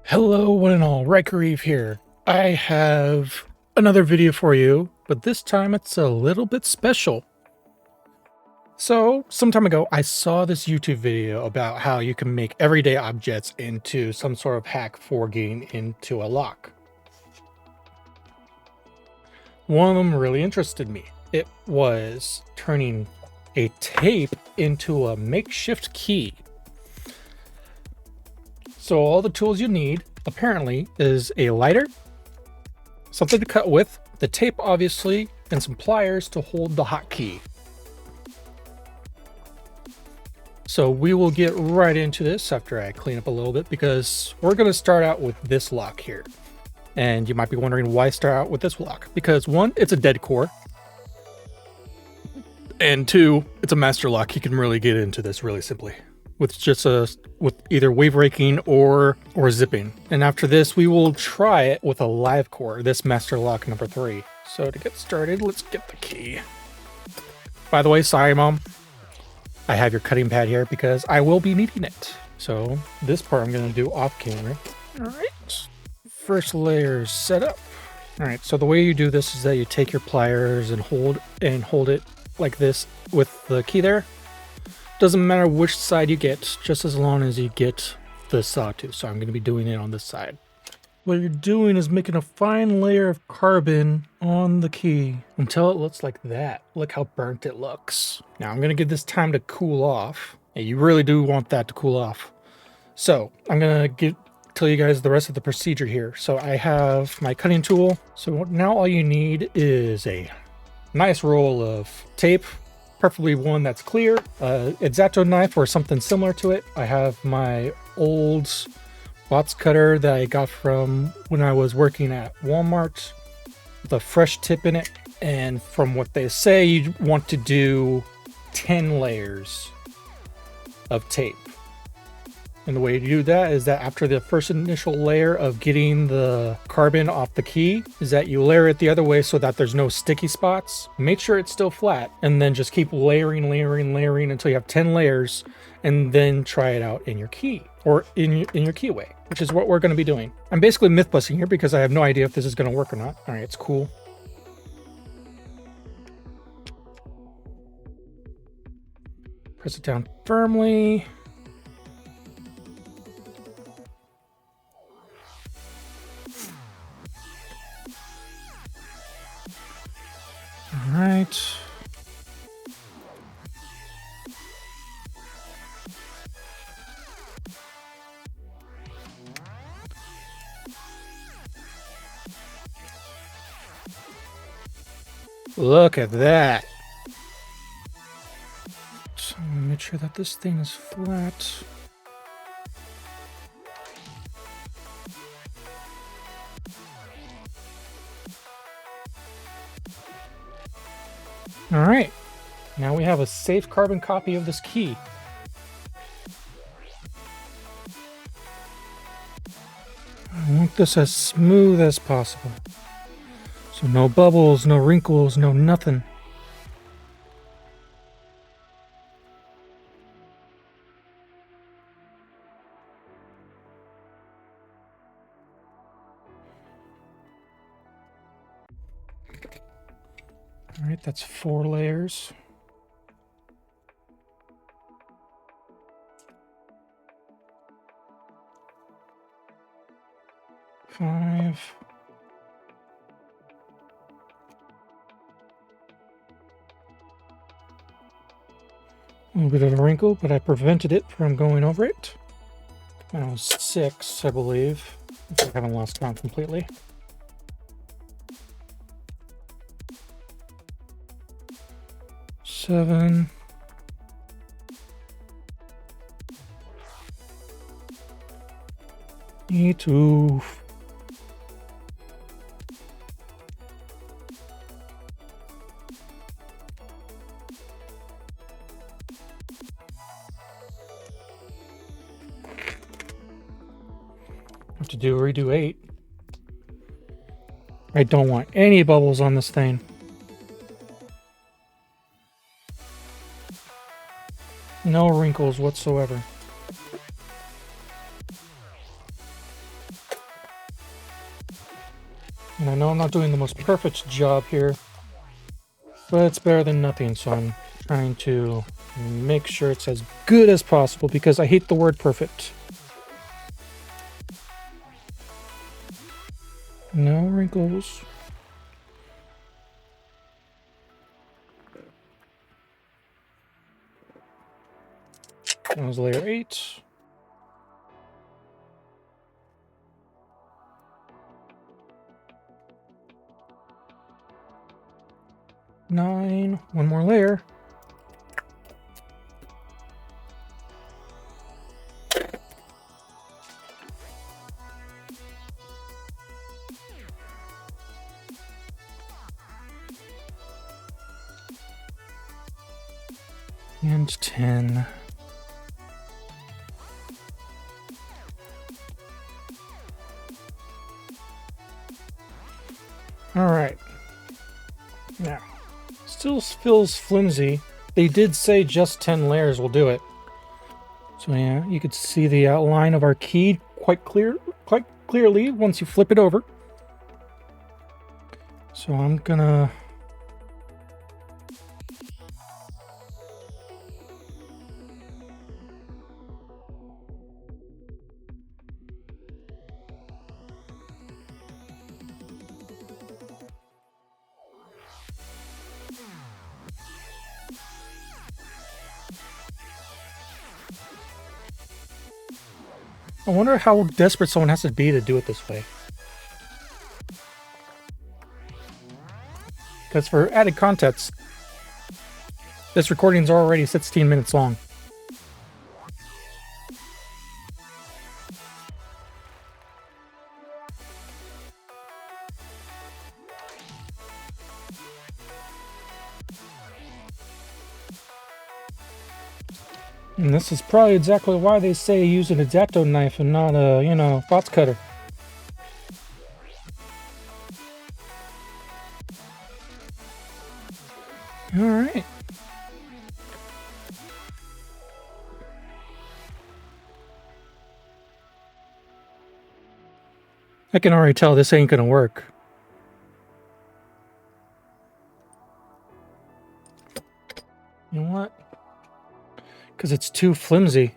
Hello, one and all, Riker Eve here. I have another video for you, but this time it's a little bit special. So, some time ago, I saw this YouTube video about how you can make everyday objects into some sort of hack for getting into a lock. One of them really interested me. It was turning a tape into a makeshift key. So all the tools you need, apparently, is a lighter, something to cut with, the tape obviously, and some pliers to hold the hotkey. So we will get right into this after I clean up a little bit, because we're going to start out with this lock here. And you might be wondering why start out with this lock. Because one, it's a dead core. And two, it's a master lock. You can really get into this really simply with just with either wave raking or zipping. And after this, we will try it with a live core, this master lock number 3. So to get started, let's get the key. By the way, sorry mom, I have your cutting pad here because I will be needing it. So this part I'm going to do off camera. All right, first layer is set up. All right, so the way you do this is that you take your pliers and hold it like this with the key there. Doesn't matter which side you get, just as long as you get the sawtooth. So I'm going to be doing it on this side. What you're doing is making a fine layer of carbon on the key until it looks like that. Look how burnt it looks. Now I'm going to give this time to cool off. And you really do want that to cool off. So I'm going to tell you guys the rest of the procedure here. So I have my cutting tool. So now all you need is a nice roll of tape, preferably one that's clear, X-Acto knife or something similar to it. I have my old box cutter that I got from when I was working at Walmart, with a fresh tip in it. And from what they say, you want to do 10 layers of tape. And the way to do that is that after the first initial layer of getting the carbon off the key, is that you layer it the other way so that there's no sticky spots. Make sure it's still flat, and then just keep layering until you have 10 layers, and then try it out in your key, or in your keyway, which is what we're going to be doing. I'm basically myth busting here because I have no idea if this is going to work or not. All right, it's cool. Press it down firmly. All right. Look at that. So make sure that this thing is flat. All right, now we have a safe carbon copy of this key. I want this as smooth as possible. So no bubbles, no wrinkles, no nothing. All right, that's 4 layers. Five. A little bit of a wrinkle, but I prevented it from going over it. That was 6, I believe, if I haven't lost count completely. Seven. Eight. Ooh. Have to redo 8. I don't want any bubbles on this thing. No wrinkles whatsoever. And I know I'm not doing the most perfect job here, but it's better than nothing, so I'm trying to make sure it's as good as possible because I hate the word perfect. No wrinkles. That was layer 8. Nine. One more layer. And 10. All right. Now, still feels flimsy. They did say just 10 layers will do it. So yeah, you could see the outline of our key quite clearly once you flip it over. So I'm gonna I wonder how desperate someone has to be to do it this way. Because for added context, this recording's already 16 minutes long. And this is probably exactly why they say use an X-Acto knife and not a, box cutter. Alright. I can already tell this ain't gonna work. You know what? Because it's too flimsy.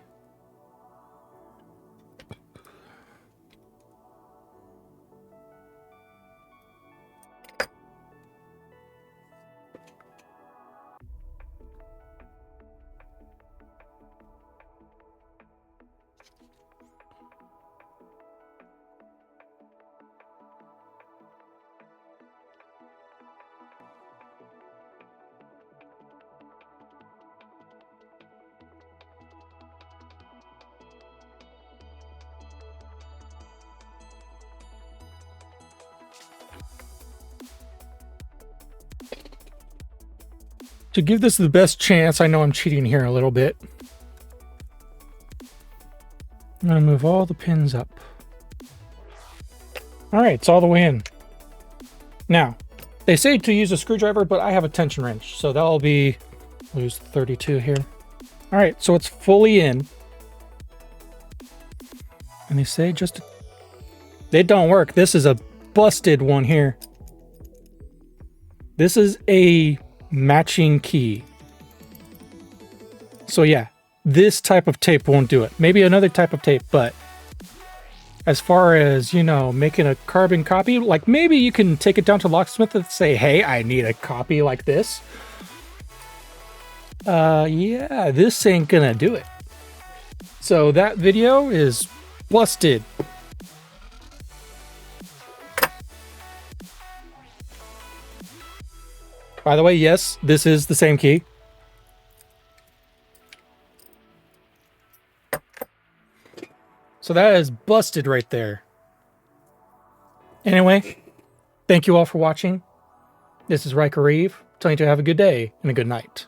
To give this the best chance, I know I'm cheating here a little bit. I'm going to move all the pins up. Alright, it's all the way in. Now, they say to use a screwdriver, but I have a tension wrench, so that'll be... lose 32 here. Alright, so it's fully in. And they say just... they don't work. This is a busted one here. This is a matching key. So yeah, this type of tape won't do it. Maybe another type of tape, but as far as, making a carbon copy, like maybe you can take it down to Locksmith and say, hey, I need a copy like this. Yeah, this ain't gonna do it. So that video is busted. By the way, yes, this is the same key. So that is busted right there. Anyway, thank you all for watching. This is Riker Reeve, telling you to have a good day and a good night.